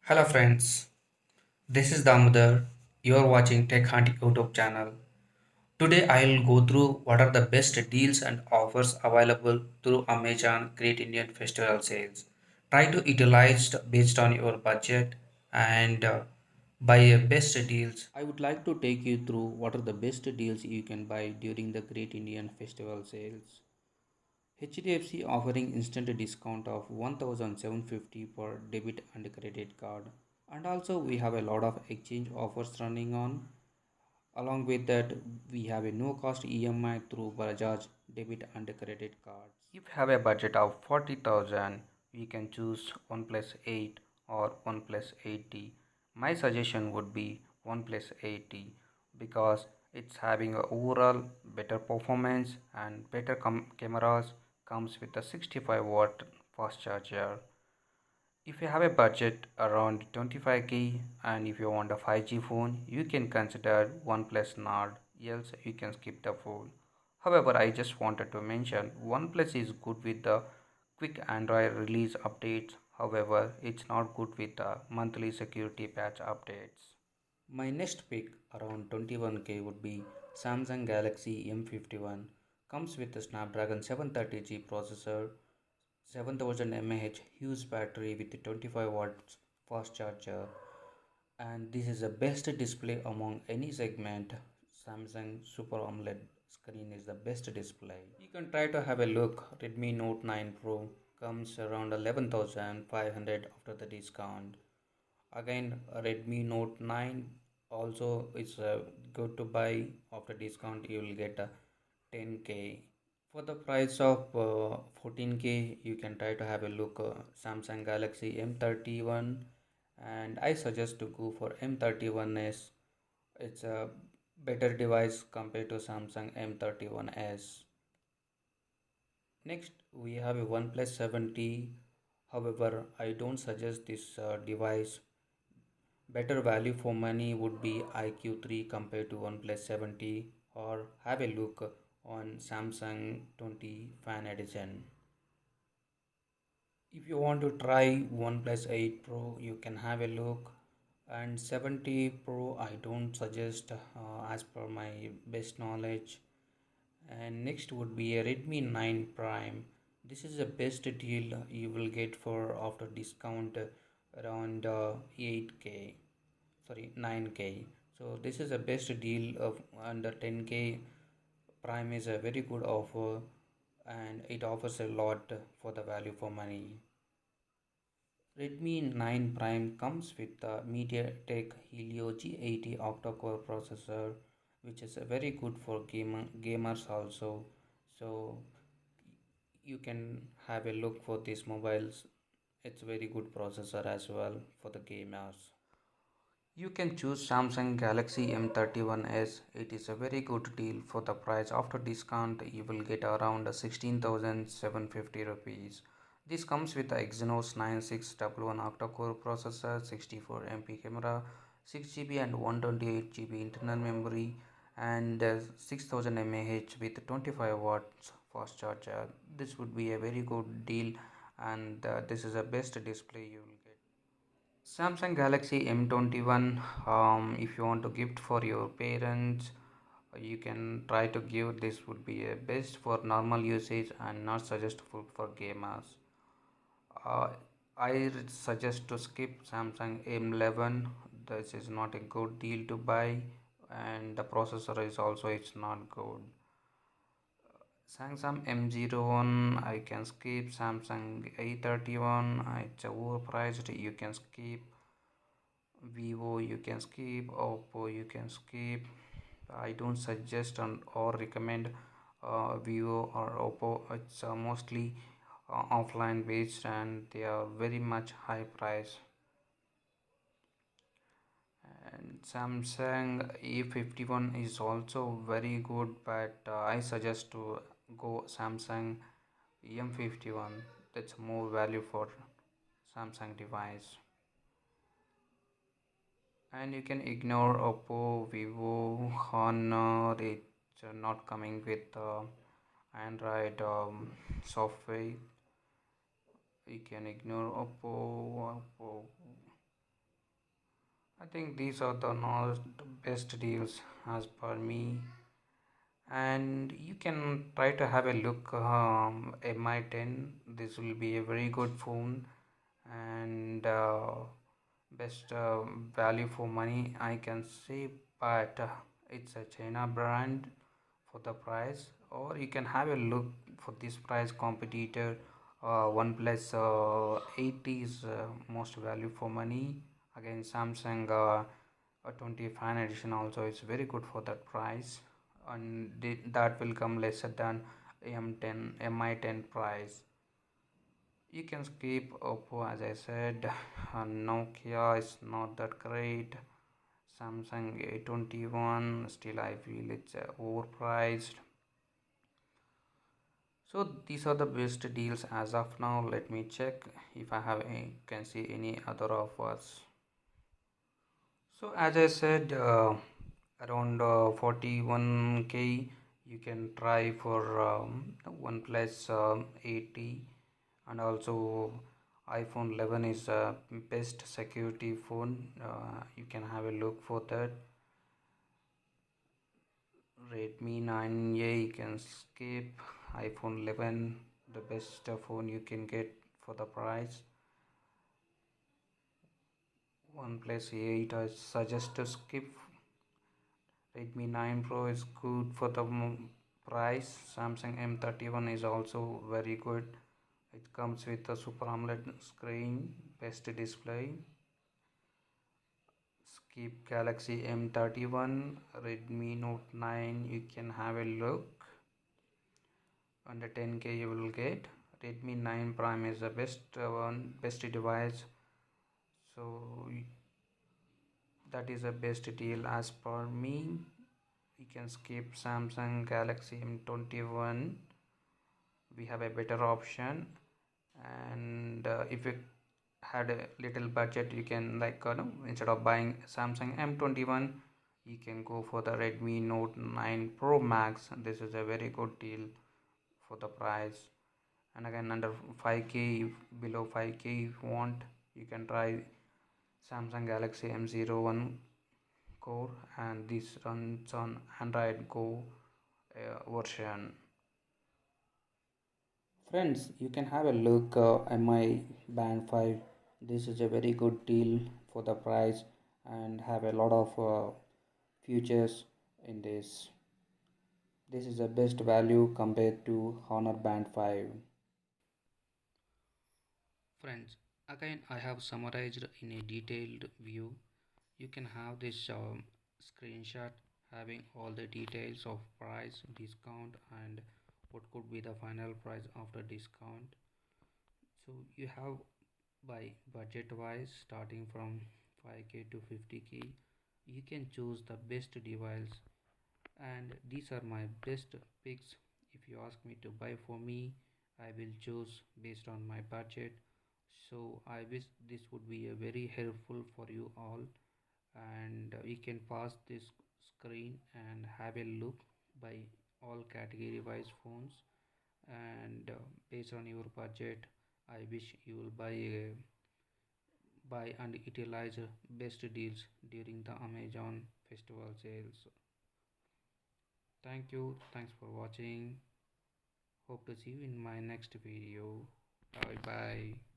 Hello friends, this is Damodar. You are watching Tech Hunt YouTube channel. Today I'll go through what are the best deals and offers available through Amazon Great Indian Festival Sales. Try to utilize based on your budget and buy best deals. I would like to take you through what are the best deals you can buy during the Great Indian Festival Sales. HDFC offering instant discount of 1750 for debit and credit card. And also we have a lot of exchange offers running on. Along with that, we have a no cost EMI through Bajaj debit and credit cards. If you have a budget of 40,000, we can choose OnePlus 8 or OnePlus 8T. My suggestion would be OnePlus 8T because it's having a overall better performance and better cameras, comes with a 65-watt fast charger. If you have a budget around 25k and if you want a 5G phone, you can consider OnePlus Nord, else you can skip the phone. However, I just wanted to mention OnePlus is good with the quick Android release updates. However, it's not good with the monthly security patch updates. My next pick around 21k would be Samsung Galaxy M51. Comes with a Snapdragon 730G processor, 7000 mAh huge battery with 25 watts fast charger, and this is the best display among any segment. Samsung Super AMOLED screen is the best display. You can try to have a look. Redmi Note 9 Pro comes around 11,500 after the discount. Again, Redmi Note 9 also is good to buy. After discount you will get a 10k. For the price of 14k, you can try to have a look Samsung Galaxy M31, and I suggest to go for M31s. It's a better device compared to Samsung M31s. Next, we have a OnePlus 7T. However, I don't suggest this device. Better value for money would be IQ3 compared to OnePlus 7T, or have a look on Samsung 20 Fan Edition. If you want to try OnePlus 8 Pro, you can have a look. And 70 Pro, I don't suggest as per my best knowledge. And next would be a Redmi 9 Prime. This is the best deal you will get for after discount around 8k, sorry 9k. So this is the best deal of under 10k. Prime is a very good offer and it offers a lot for the value for money. Redmi 9 Prime comes with the MediaTek Helio G80 octa-core processor, which is very good for gamers also. So you can have a look for these mobiles. It's very good processor as well for the gamers. You can choose Samsung Galaxy M31s. It is a very good deal for the price. After discount, you will get around 16,750 rupees. This comes with the Exynos 9611 octa-core processor, 64 MP camera, 6 GB and 128 GB internal memory, and 6000 mAh with 25 watts fast charger. This would be a very good deal, and this is the best display you will get. Samsung Galaxy M21, if you want to gift for your parents, you can try to give. This would be a best for normal usage and not suggestible for gamers. Uh, I suggest to skip Samsung M11. This is not a good deal to buy, and the processor is also it's not good. Samsung M01 I can skip. Samsung A31 it's overpriced. You can skip. Vivo you can skip. Oppo you can skip. I don't suggest or recommend Vivo or Oppo. It's mostly offline based and they are very much high price. And Samsung A51 is also very good, but I suggest to go Samsung M51. That's more value for Samsung device. And you can ignore Oppo, Vivo, Honor. It's not coming with Android software. You can ignore Oppo. I think these are the not best deals as per me, and you can try to have a look. Mi10. This will be a very good phone, and best value for money I can say. But it's a China brand for the price, or you can have a look for this price competitor. OnePlus 80 is most value for money. Again, Samsung 25 edition also is very good for that price, and that will come lesser than M10 Mi10 price. You can skip Oppo as I said. Nokia is not that great. Samsung A21 still I feel it's overpriced. So these are the best deals as of now. Let me check if I have can see any other offers. So as I said, around 41K you can try for OnePlus 80, and also iPhone 11 is best security phone. You can have a look for that. Redmi 9A you can skip. iPhone 11 the best phone you can get for the price. OnePlus 8 I suggest to skip. Redmi 9 Pro is good for the price. Samsung M31 is also very good. It comes with a Super AMOLED screen, best display. Skip Galaxy M31, Redmi Note 9. You can have a look. Under 10K you will get. Redmi 9 Prime is the best device. So that is the best deal as per me. You can skip Samsung Galaxy M21. We have a better option, and if you had a little budget you can like no, instead of buying Samsung M21 you can go for the Redmi Note 9 Pro Max. This is a very good deal for the price. And again, under 5K, below 5K if you want, you can try Samsung Galaxy M01 core, and this runs on Android Go version. Friends, you can have a look MI Band 5. This is a very good deal for the price and have a lot of features in this. This is the best value compared to Honor Band 5. Friends, again I have summarized in a detailed view. You can have this screenshot having all the details of price, discount, and what could be the final price after discount. So you have by budget wise starting from 5K to 50K. You can choose the best device, and these are my best picks. If you ask me to buy for me, I will choose based on my budget. So I wish this would be a very helpful for you all, and you can pass this screen and have a look by all category wise phones, and based on your budget I wish you will buy and utilize best deals during the Amazon festival sales. Thank you, thanks for watching. Hope to see you in my next video. Bye bye.